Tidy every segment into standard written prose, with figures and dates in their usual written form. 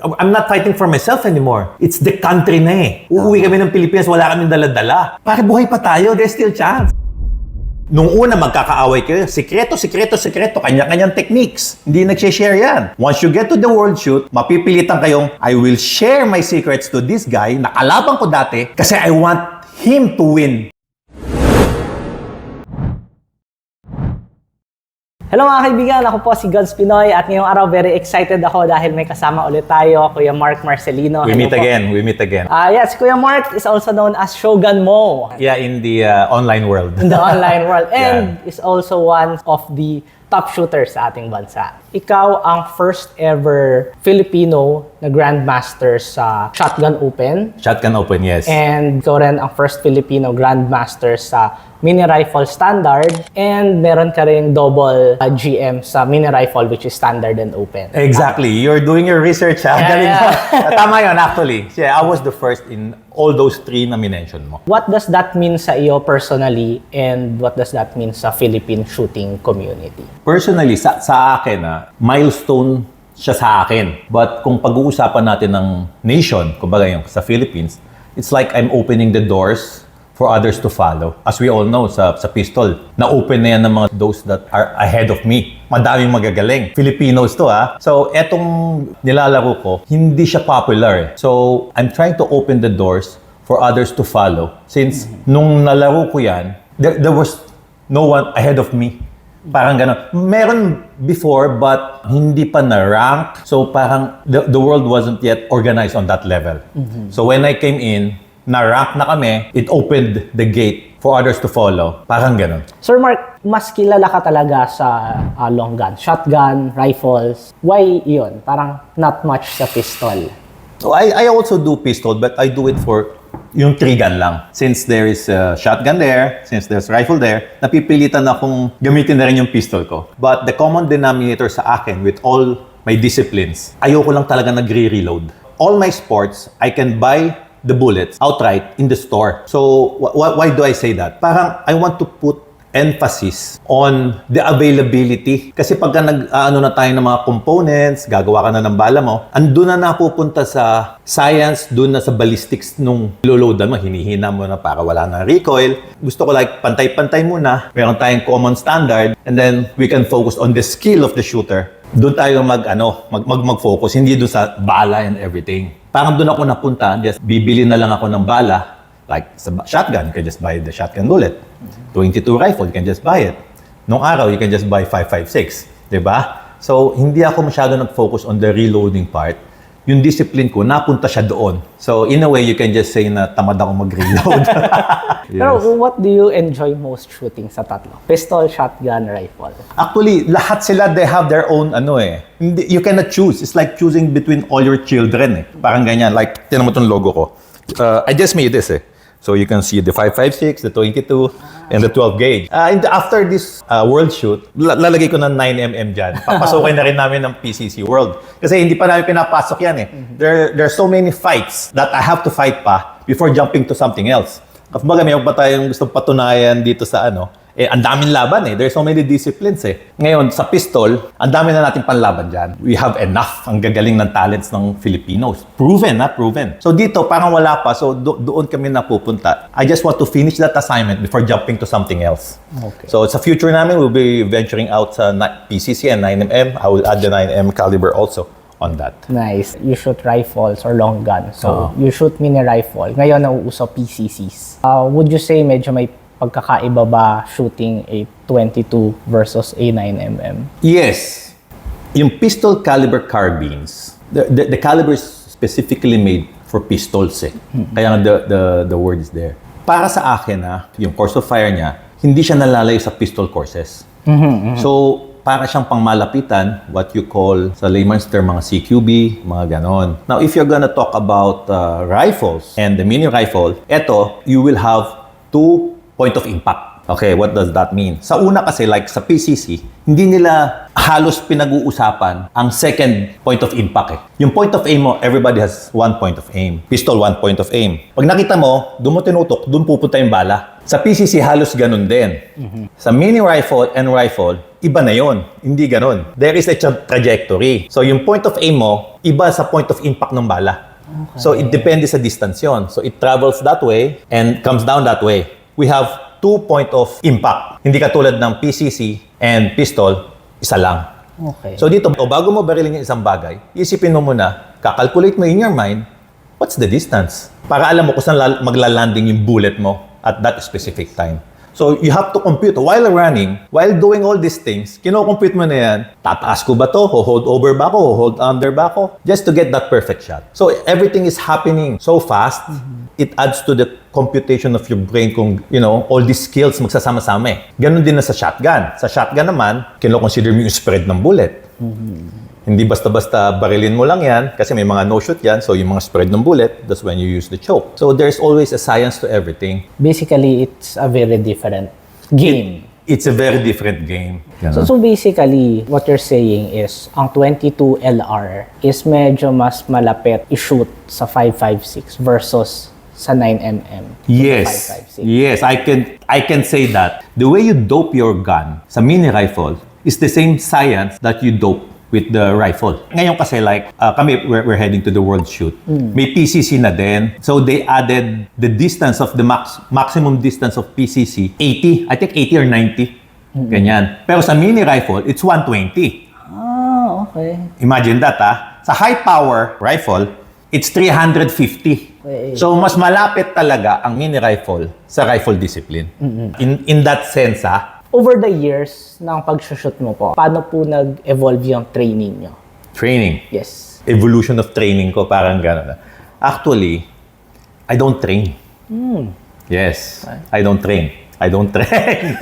I'm not fighting for myself anymore. It's the country na eh. Uuwi kami ng Pilipinas, wala kaming dala-dala. Pare, buhay pa tayo. There's still chance. Nung una, magkakaaway kayo. Sikreto, kanya-kanyang techniques. Hindi nag-share yan. Once you get to the world shoot, mapipilitan kayong, I will share my secrets to this guy, nakalaban ko dati, kasi I want him to win. Hello mga kaibigan, ako po si Gods Pinoy at ngayong araw very excited ako dahil may kasama ulit tayo, Kuya Mark Marcelino. We meet again. Yes, Kuya Mark is also known as Shogun Mo. Yeah, in the online world. In the online world. And is also one of the top shooters sa ating bansa. Ikaw ang first ever Filipino na Grandmaster sa Shotgun Open. Shotgun Open, yes. And ikaw rin ang first Filipino Grandmaster sa Mini Rifle Standard. And meron ka rin double GM sa Mini Rifle which is Standard and Open. Exactly. You're doing your research, ha? Tama yun, actually. Yeah, I was the first in all those three na minention mo. What does that mean sa iyo personally and what does that mean sa Philippine shooting community? Personally, sa akin, milestone siya sa akin. But kung pag-uusapan natin ng nation, kumbaga yung sa Philippines, it's like I'm opening the doors for others to follow. As we all know, sa pistol, na-open na yan ng mga those that are ahead of me. Madaming magagaling. Filipinos to, ha? So, etong nilalaro ko, hindi siya popular. So, I'm trying to open the doors for others to follow. Since nung nalaro ko yan, there was no one ahead of me. Parang gano'n. Meron before, but hindi pa na-rank. So, parang the world wasn't yet organized on that level. So, when I came in, na-rank na kami, it opened the gate for others to follow. Parang gano'n. Sir Mark, mas kilala ka talaga sa long gun, shotgun, rifles. Why yun? Parang not much sa pistol. So, I also do pistol, but I do it for yung 3-gun lang. Since there is a shotgun there, since there's rifle there, napipilitan akong gamitin na rin yung pistol ko. But the common denominator sa akin with all my disciplines, ayoko lang talaga nagre-reload. All my sports, I can buy the bullets outright in the store. So, why do I say that? Parang I want to put emphasis on the availability. Kasi pagka nag-ano na tayo ng mga components, gagawa ka na ng bala mo, andun na napupunta sa science, dun na sa ballistics nung loloadan mo, hinihina mo na para wala na recoil. Gusto ko like pantay-pantay muna, meron tayong common standard, and then we can focus on the skill of the shooter. Doon tayo mag-focus, hindi doon sa bala and everything. Parang doon ako napunta, just bibili na lang ako ng bala. Like sa shotgun, you can just buy the shotgun bullet. 22 rifle, you can just buy it. Nung araw, you can just buy 5.56. Diba? So, hindi ako masyado nag-focus on the reloading part. Yung discipline ko, napunta siya doon. So, in a way, you can just say na tamad ako mag-reload. Yes. Pero what do you enjoy most shooting sa tatlo? Pistol, shotgun, rifle? Actually, lahat sila, they have their own you cannot choose. It's like choosing between all your children. Parang ganyan. Like, tinan mo itong logo ko. I just made this. So you can see the 5.56, the 22, and the 12 gauge. After this world shoot, lalagay ko ng 9mm dyan. Papasokin na rin namin ng PCC World. Kasi hindi pa namin pinapasok yan eh. There are so many fights that I have to fight pa before jumping to something else. Kapag may pa tayong gustong patunayan dito sa ang daming laban eh. There's so many disciplines eh. Ngayon, sa pistol, ang dami na natin panlaban dyan. We have enough. Ang gagaling ng talents ng Filipinos. Proven. So dito, parang wala pa. So doon kami napupunta. I just want to finish that assignment before jumping to something else. Okay. So sa future namin, we'll be venturing out sa PCC and 9mm. I will add the 9mm caliber also on that. Nice. You shoot rifles or long guns. So you shoot mini rifle. Ngayon, nauuso PCCs. Would you say medyo may pagkakaiba ba shooting a 22 versus a 9mm? Yes. Yung pistol caliber carbines, the caliber is specifically made for pistols eh. Kaya the word is there. Para sa akin yung course of fire niya, hindi siya nalalayo sa pistol courses. So, para siyang pangmalapitan, what you call sa layman's term, mga CQB, mga ganon. Now, if you're gonna talk about rifles and the mini rifle, you will have two point of impact. Okay, what does that mean? Sa una kasi, like sa PCC, hindi nila halos pinag-uusapan ang second point of impact eh. Yung point of aim mo, everybody has one point of aim. Pistol, one point of aim. Pag nakita mo, doon mo tinutok, doon pupunta yung bala. Sa PCC, halos ganun din. Sa mini rifle and rifle, iba na yon. Hindi ganon. There is a trajectory. So yung point of aim mo, iba sa point of impact ng bala. Okay. So it depends sa distance yon. So it travels that way and comes down that way. We have 2 point of impact. Hindi katulad ng PCC and pistol, isa lang. Okay. So dito, bago mo barilin yung isang bagay, isipin mo muna, kakalculate mo in your mind, what's the distance? Para alam mo kung saan maglalanding yung bullet mo at that specific time. So you have to compute. While running, while doing all these things, kino-compute mo na yan, tataas ko ba to? Hold over ba ako? Hold under ba ako? Just to get that perfect shot. So everything is happening so fast, it adds to the computation of your brain kung, all these skills magsasama-sama eh. Ganon din na sa shotgun. Sa shotgun naman, kino-consider mo yung spread ng bullet. Hindi basta-basta barilin mo lang yan kasi may mga no-shoot yan. So yung mga spread ng bullet, that's when you use the choke. So there's always a science to everything. Basically, it's a very different game. It's a very different game. So basically, what you're saying is, ang 22 LR is medyo mas malapit i-shoot sa 5.56 versus sa 9mm. Yes. 5.56. Yes, I can say that. The way you dope your gun sa mini rifle is the same science that you dope with the rifle. Ngayon kasi kami, we're heading to the World Shoot. May PCC na din. So they added the distance of the maximum distance of PCC, 80. I think 80 or 90. Ganyan. Pero sa mini rifle, it's 120. Ah, okay. Imagine that, Sa high power rifle, it's 350. Okay. So mas malapit talaga ang mini rifle sa rifle discipline. In that sense, Over the years ng pag-shoot mo po, paano po nag-evolve yung training nyo? Training. Yes. Evolution of training ko, parang gano'n. Actually, I don't train. Yes, I don't train. I don't train.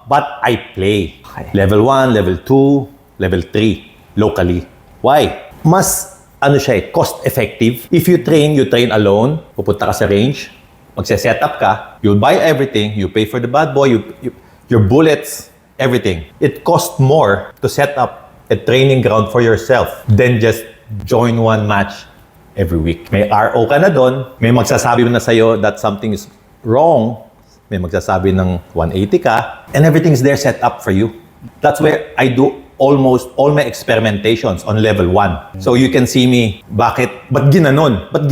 But I play. Okay. Level 1, level 2, level 3, locally. Why? Mas, cost effective. If you train alone, pupunta ka sa range, magse-set up ka, you'll buy everything, you pay for the bad boy, your bullets, everything. It costs more to set up a training ground for yourself than just join one match every week. May RO ka na doon, may magsasabi na sa'yo that something is wrong, may magsasabi ng 180 ka, and everything is there set up for you. That's where I do almost all my experimentations on level 1. So you can see me, ba't ginanon? Ba't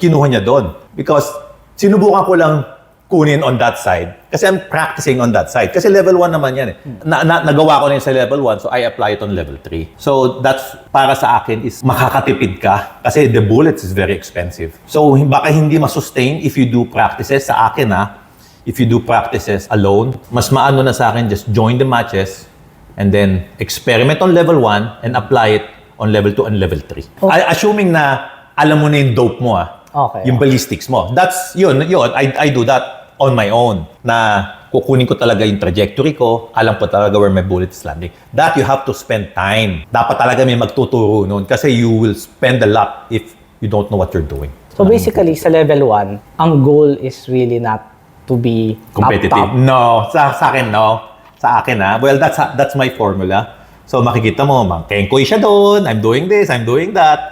kinuha niya doon? Because sinubukan ko lang kunin on that side. Kasi I'm practicing on that side. Kasi level 1 naman yan eh. Nagawa ko na yun sa level 1, so I apply it on level 3. So that's, para sa akin, is makakatipid ka. Kasi the bullets is very expensive. So baka hindi masustain if you do practices. Sa akin if you do practices alone, mas maano na sa akin, just join the matches and then experiment on level 1 and apply it on level 2 and level 3. Okay. Assuming na alam mo na yung dope mo Okay. yung ballistics mo. That's, yun, I do that on my own. Na kukunin ko talaga yung trajectory ko, alam ko talaga where my bullet is landing. That you have to spend time. Dapat talaga may magtuturo nun kasi you will spend a lot if you don't know what you're doing. So basically, sa level 1, ang goal is really not to be competitive. top. No. Sa akin, no. Sa akin, well, that's my formula. So makikita mo, kengkoy siya doon, I'm doing this, I'm doing that.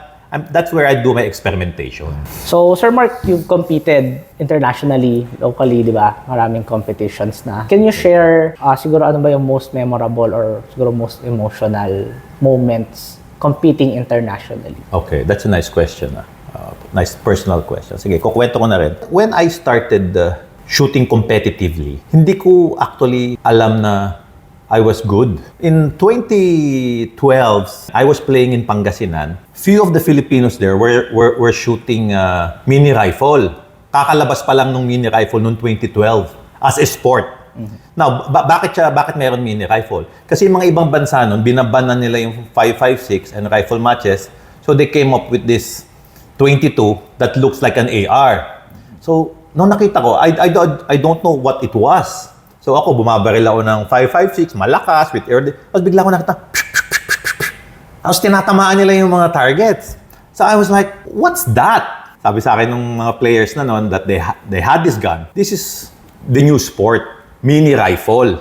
That's where I do my experimentation. So, Sir Mark, you've competed internationally, locally, di ba? Maraming competitions na. Can you share, siguro ano ba yung most memorable or siguro most emotional moments competing internationally? Okay, that's a nice question. Nice personal question. Sige, kukwento ko na rin. When I started shooting competitively, hindi ko actually alam na I was good. In 2012, I was playing in Pangasinan. Few of the Filipinos there were shooting mini rifle. Kakalabas pa lang nung mini rifle noong 2012 as a sport. Now, bakit meron mini rifle? Kasi mga ibang bansa noon, binaban na nila yung 5.56 and rifle matches. So they came up with this 22 that looks like an AR. So, nung nakita ko, I don't know what it was. So ako, bumabaril ako ng 5.56, malakas, with air. Tapos bigla ko nakita, tapos tinatamaan nila yung mga targets. So I was like, what's that? Sabi sa akin ng mga players na noon that they had this gun. This is the new sport, mini rifle.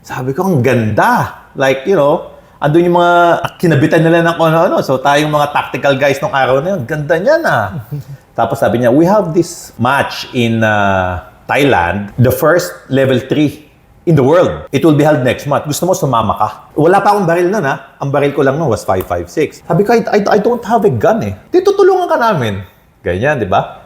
Sabi ko, ang ganda. Like, andun yung mga kinabitan nila ng ano-ano. So tayong mga tactical guys nung araw na yun, ganda niya na. Tapos sabi niya, we have this match in Thailand, the first level 3 in the world. It will be held next month. Gusto mo, sumama ka. Wala pa akong baril nun, ha? Ang baril ko lang nun was 5.56. Sabi ko, I don't have a gun, eh. Di tutulungan ka namin. Ganyan, di ba?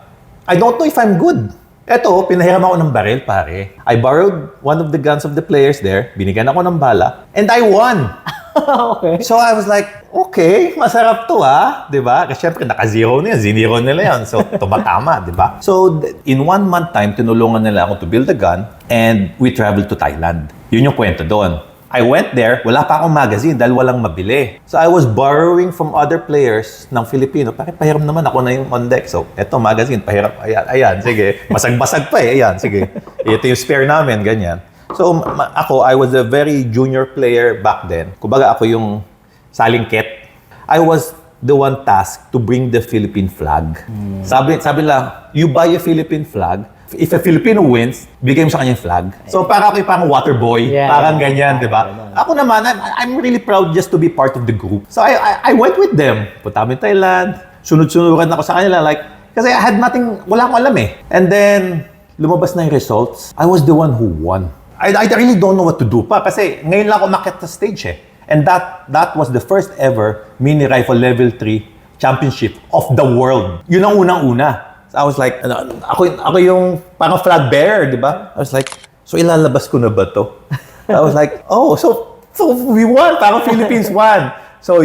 I don't know if I'm good. Eto, pinahiram ako ng baril, pare. I borrowed one of the guns of the players there. Binigyan ako ng bala. And I won. Okay. So I was like, okay, masarap to, ha? Di ba? Kasi syempre, naka-zero na yan. Zinero nila yan. So, tumatama, di ba? So, in 1 month time, tinulungan nila ako to build a gun and we traveled to Thailand. Yun yung kwento doon. I went there, wala pa akong magazine dahil walang mabili. So I was borrowing from other players ng Filipino. Pahiram naman ako na yung on deck. So eto, magazine, pahiram. Ayan, sige. Basag-basag pa eh. Ayan, sige. Ito yung spare namin, ganyan. So ako, I was a very junior player back then. Kumbaga ako yung salingket. I was the one tasked to bring the Philippine flag. Sabi nila, you buy a Philippine flag, if a Filipino wins, bigay mo sa kanya yung flag. So, parang ako parang water boy. Yeah, parang ganyan, di ba? Ako naman, I'm really proud just to be part of the group. So, I went with them. Punta kami Thailand. Sunod-sunuran ako sa kanila. Like, kasi I had nothing, wala akong alam eh. And then, lumabas na yung results. I was the one who won. I really don't know what to do pa. Kasi ngayon lang ako umakyat sa stage eh. And that was the first ever mini rifle level 3 championship of the world. Yun ang unang-una. So I was like, ako yung parang flag bearer, di ba? I was like, so ilalabas ko na ba to? I was like, oh, so we won, parang Philippines won. So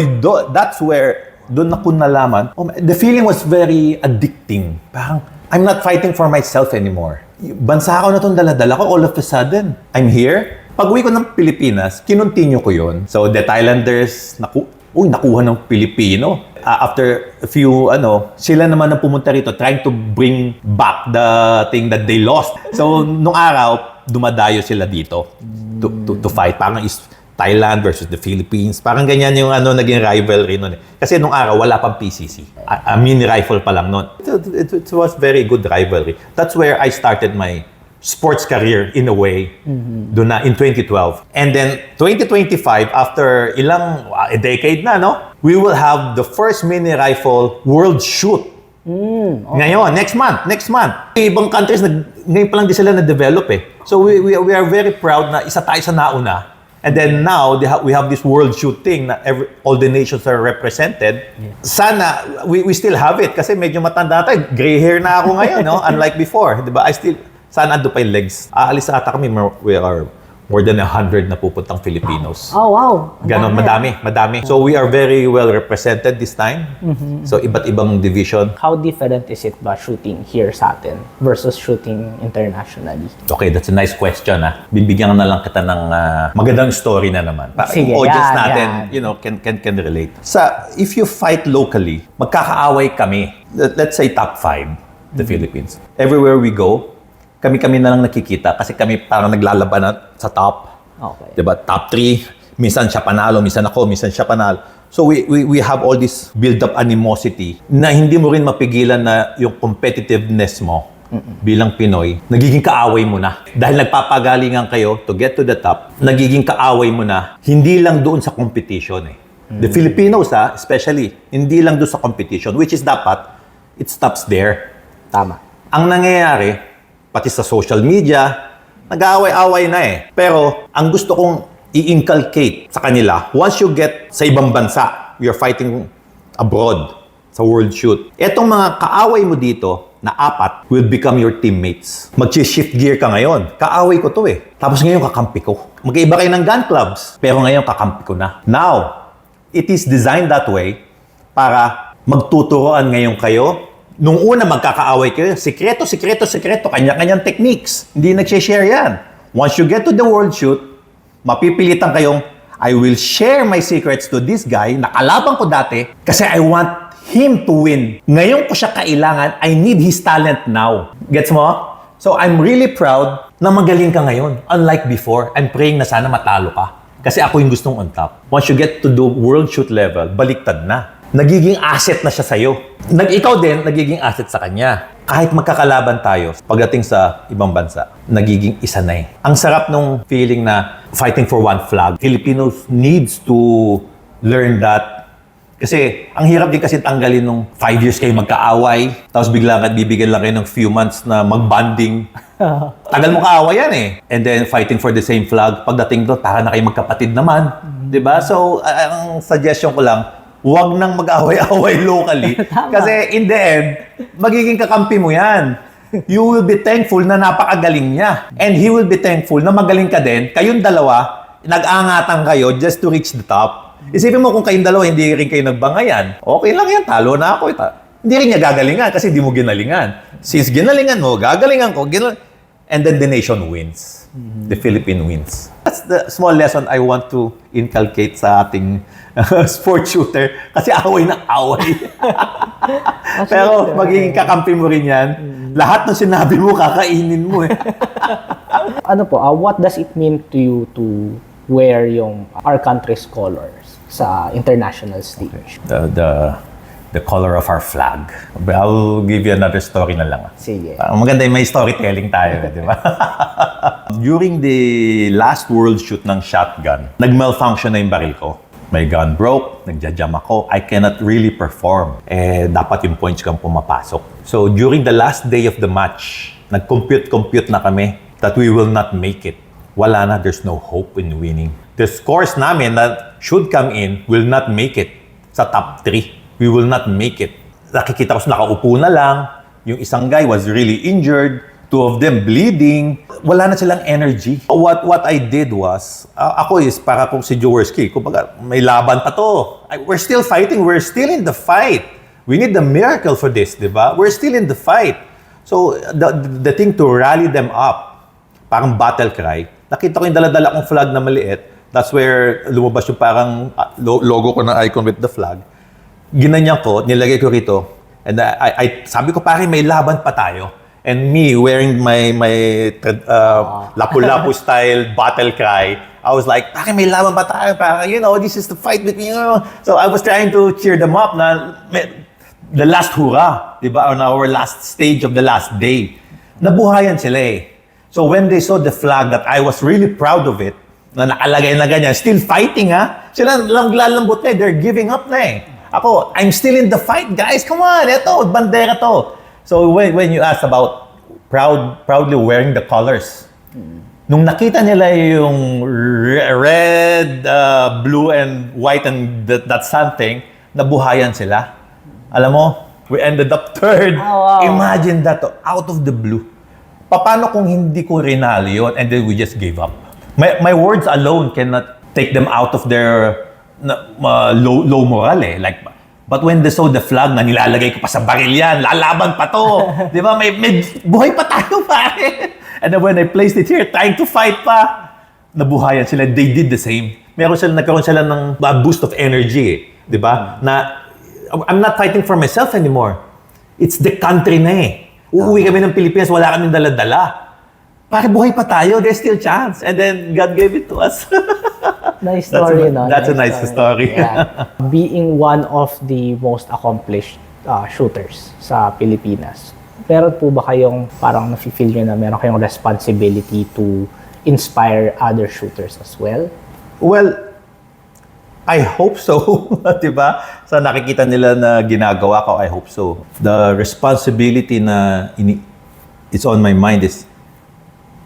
that's where, doon ako nalaman, the feeling was very addicting. Parang, I'm not fighting for myself anymore. Bansa ako na itong dala-dala ko, all of a sudden, I'm here. Pag-uwi ko ng Pilipinas, kinontinue ko yun. So the Thailanders, nakuha ng Filipino. After a few, sila naman ang pumunta rito trying to bring back the thing that they lost. So, nung araw, dumadayo sila dito to fight. Parang is Thailand versus the Philippines. Parang ganyan yung naging rivalry nun. Kasi nung araw, wala pang PCC. A mini rifle pa lang nun. It was very good rivalry. That's where I started my sports career in a way doon na in 2012. And then 2025, after a decade na, we will have the first mini rifle world shoot. Okay. Ngayon, next month. Ibang countries, ngayon pa lang di sila na-develop eh. So we are very proud na isa tayo sa nauna. And then now, we have this world shoot thing na all the nations are represented. Yeah. Sana, we still have it kasi medyo matanda tayo. Gray hair na ako ngayon, unlike before. Diba? Sana ando pa yung legs. Aalis ata kami, we are more than 100 na pupuntang Filipinos. Oh, wow. Ganon, madami. So we are very well represented this time. So iba't ibang division. How different is it ba shooting here sa atin versus shooting internationally? Okay, that's a nice question. Bibigyan na lang kita ng magandang story na naman. Para Sige, yung audience yan. natin, can relate. If you fight locally, magkakaaway kami. Let's say top 5, the Philippines. Everywhere we go, kami na lang nakikita kasi kami parang naglalaban na sa top. Okay. Diba? Top 3, minsan siya panalo, minsan ako, minsan siya panalo. So we have all this build-up animosity na hindi mo rin mapigilan na yung competitiveness mo bilang Pinoy, nagiging kaaway mo na. Dahil nagpapagalingan kayo to get to the top, nagiging kaaway mo na hindi lang doon sa competition eh. The Filipinos especially, hindi lang doon sa competition, which is dapat, it stops there. Tama. Ang nangyayari, pati sa social media, nag-aaway-away na eh. Pero, ang gusto kong i-inculcate sa kanila, once you get sa ibang bansa, you're fighting abroad, sa world shoot, etong mga kaaway mo dito, na 4, will become your teammates. Mag-shift gear ka ngayon. Kaaway ko to eh. Tapos ngayon kakampi ko. Mag-iiba kayo ng gun clubs, pero ngayon kakampi ko na. Now, it is designed that way para magtuturoan ngayon kayo. Nung una magkakaaway kayo, sikreto, kanya-kanyang techniques. Hindi nag-share yan. Once you get to the world shoot, mapipilitan kayong, I will share my secrets to this guy, nakalaban ko dati, kasi I want him to win. Ngayon ko siya kailangan, I need his talent now. Gets mo? So I'm really proud na magaling ka ngayon. Unlike before, I'm praying na sana matalo ka. Kasi ako yung gustong on top. Once you get to the world shoot level, baliktad na. Nagiging asset na siya sa'yo. Ikaw din, nagiging asset sa kanya. Kahit magkakalaban tayo, pagdating sa ibang bansa, nagiging isa na eh. Ang sarap nung feeling na fighting for one flag. Filipinos needs to learn that Kasi ang hirap din kasi tanggalin nung 5 years kayo magkaaway, tapos bigla ka bibigyan lang kayo ng few months na mag-bonding. Tagal mo kaaway yan eh. And then fighting for the same flag. Pagdating doon, para na kayo magkapatid naman. Diba? So, ang suggestion ko lang, huwag nang mag-away-away locally. Kasi in the end, magiging kakampi mo yan. You will be thankful na napakagaling niya. And he will be thankful na magaling ka din. Kayong dalawa, nag-angatan kayo just to reach the top. Isipin mo kung kayong dalawa, hindi rin kayo nagbangayan. Okay lang yan, talo na ako. Hindi rin niya gagalingan kasi hindi mo ginalingan. Since ginalingan mo, gagalingan ko, and then the nation wins. The Philippine wins. That's the small lesson I want to inculcate sa ating sport shooter. Kasi away na away. Pero magiging kakampi mo rin yan. Lahat ng sinabi mo, kakainin mo eh. Ano po, what does it mean to you to wear yung our country's colors sa international stage? The color of our flag. I'll give you another story na lang. Sige. Maganda yung may storytelling tayo, di ba? During the last world shoot ng shotgun, nag-malfunction na yung baril ko. My gun broke, nagja-jam ako, I cannot really perform. Dapat yung points kang pumapasok. So during the last day of the match, nag-compute na kami that we will not make it. Wala na, there's no hope in winning. The scores namin that should come in will not make it sa top 3. We will not make it. Nakikita ko nakaupo na lang. Yung isang guy was really injured. 2 of them bleeding. Wala na silang energy. What I did was, ako is para kung si Jaworski, kumbaga may laban pa to. We're still fighting. We're still in the fight. We need the miracle for this, di ba? We're still in the fight. So, the thing to rally them up, parang battle cry, nakita ko yung dala-dala kong flag na maliit. That's where lumabas yung parang logo ko na icon with the flag. Ginanyan ko, nilagay ko rito. And I sabi ko, pare, may laban pa tayo. And me, wearing my lapu-lapu style battle cry, I was like, pare, may laban pa tayo. Pare, this is the fight with me. So I was trying to cheer them up na the last hurrah, di ba? On our last stage of the last day. Nabuhayan sila eh. So when they saw the flag that I was really proud of it, na nakalagay na ganyan, still fighting ha, sila lalambot na eh, they're giving up na eh. Ako, I'm still in the fight, guys. Come on, eto, bandera to. So when you ask about proudly wearing the colors, nung nakita nila yung red, blue, and white, and that something, nabuhayan sila. Alam mo, we ended up third. Oh, wow. Imagine that, out of the blue. Paano kung hindi ko rinalo yun, and then we just gave up? My words alone cannot take them out of their low moral eh. But when they saw the flag na nilalagay ko pa sa baril yan, lalaban pa to. Di ba? May buhay pa tayo, pare. And then when I placed it here, trying to fight pa, nabuhayan sila. They did the same. Nagkaroon sila ng boost of energy eh. Di ba? Na, I'm not fighting for myself anymore. It's the country na eh. Uuwi kami ng Pilipinas, wala kaming dala-dala. Pare, buhay pa tayo, there's still chance. And then, God gave it to us. Nice story, no? That's a nice story. Yeah. Being one of the most accomplished shooters sa Pilipinas, meron po ba kayong parang nafe-feel nyo na meron kayong responsibility to inspire other shooters as well? Well, I hope so. Diba? Sa nakikita nila na ginagawa ko, I hope so. The responsibility na it's on my mind is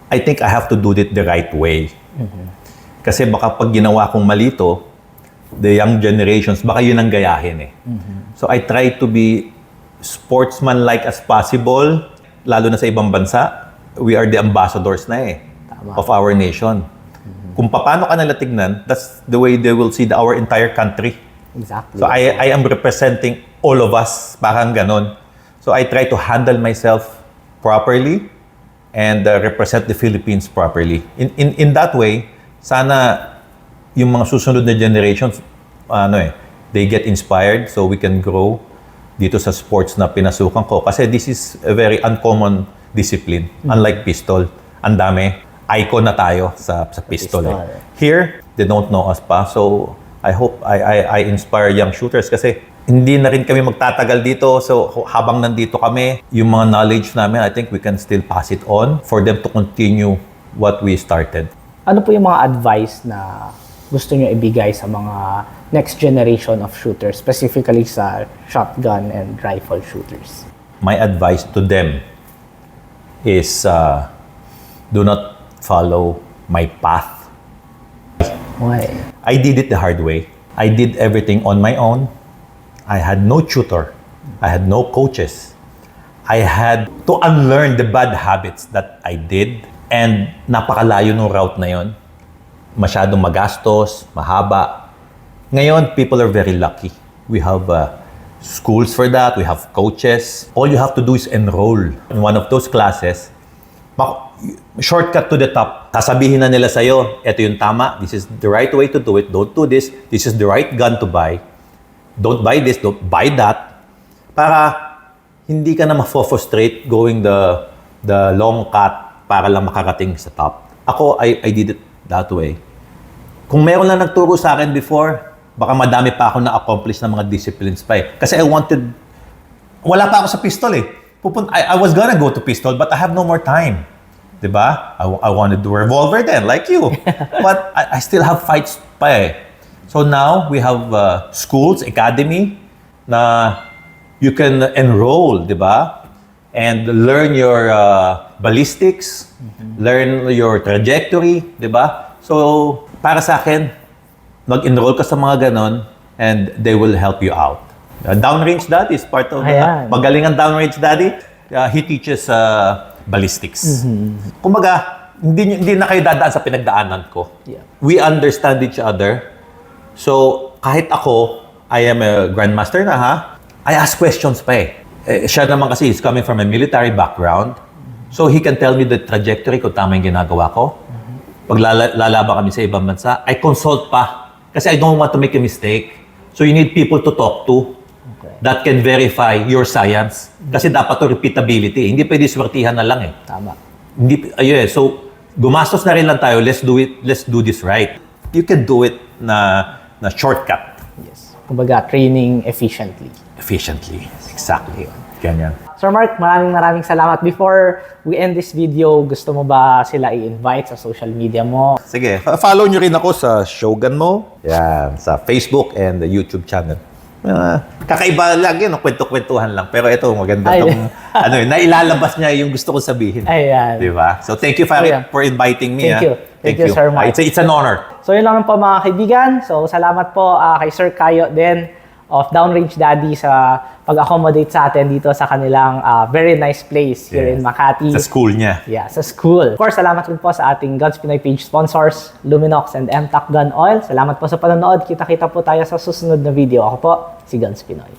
I think I have to do it the right way. Mm-hmm. Kasi baka pag ginawa kong malito, the young generations, baka yun ang gayahin eh. Mm-hmm. So I try to be sportsman-like as possible, lalo na sa ibang bansa. We are the ambassadors na eh, of our nation. Mm-hmm. Kung paano ka nila tignan, that's the way they will see our entire country. Exactly. So I am representing all of us, parang ganon. So I try to handle myself properly and represent the Philippines properly. In that way, sana yung mga susunod na generations, they get inspired so we can grow dito sa sports na pinasukan ko. Kasi this is a very uncommon discipline. Mm-hmm. Unlike pistol, ang dami. Icon na tayo sa pistol. Here, they don't know us pa. So I hope I inspire young shooters kasi hindi na rin kami magtatagal dito. So, habang nandito kami, yung mga knowledge namin, I think we can still pass it on for them to continue what we started. Ano po yung mga advice na gusto nyo ibigay sa mga next generation of shooters, specifically sa shotgun and rifle shooters? My advice to them is do not follow my path. Why? I did it the hard way. I did everything on my own. I had no tutor. I had no coaches. I had to unlearn the bad habits that I did. And napakalayo ng route na yon. Masyadong magastos, mahaba. Ngayon, people are very lucky. We have schools for that. We have coaches. All you have to do is enroll in one of those classes. Shortcut to the top. Sasabihin na nila sa'yo, ito yung tama. This is the right way to do it. Don't do this. This is the right gun to buy. Don't buy this. Don't buy that. Para hindi ka na ma-frustrate going the long cut para lang makarating sa top. Ako, I did it that way. Kung meron lang nagturo sa akin before, baka madami pa ako na-accomplish ng mga disciplines pa eh. Kasi wala pa ako sa pistol eh. I was gonna go to pistol, but I have no more time. Diba? I wanted to do revolver then, like you. But I still have fights pa eh. So now, we have schools, academy, na you can enroll, diba? And learn your ballistics, learn your trajectory, diba? So, para sa akin, mag-enroll ka sa mga ganon, and they will help you out. Downrange Daddy is part of magaling ang Downrange Daddy. He teaches ballistics. Kumbaga, hindi na kayo dadaan sa pinagdaanan ko. Yeah. We understand each other. So, kahit ako, I am a grandmaster na ha, I ask questions pa eh. Siya naman kasi is coming from a military background. So, he can tell me the trajectory kung tama yung ginagawa ko. Pag lalaban kami sa ibang bansa, I consult pa. Kasi I don't want to make a mistake. So, you need people to talk to that can verify your science. Kasi dapat to repeatability. Hindi pwede swertihan na lang eh. Tama. So, gumastos na rin lang tayo. Let's do it. Let's do this right. You can do it na shortcut. Yes. Kumbaga, training efficiently. Efficiently. Exactly. Ganyan. Sir Mark, maraming salamat. Before we end this video, gusto mo ba sila i-invite sa social media mo? Sige, follow nyo rin ako sa Shogun mo. Yan, sa Facebook and the YouTube channel. Kakaiba lang yun, kwento-kwentuhan lang. Pero ito, maganda itong, nailalabas niya yung gusto kong sabihin. Ayan. Diba? So, thank you for inviting me. Thank you. Thank you, Sir Mark. It's an honor. So, yun lang po mga kaibigan. So, salamat po kay Sir Kayo din of Downrange Daddy sa pag-accommodate sa atin dito sa kanilang very nice place here in Makati. Sa school niya. Yeah, sa school. Of course, salamat rin po sa ating Guns Pinoy page sponsors, Luminox and MTAC Gun Oil. Salamat po sa panonood. Kita-kita po tayo sa susunod na video. Ako po, si Guns Pinoy.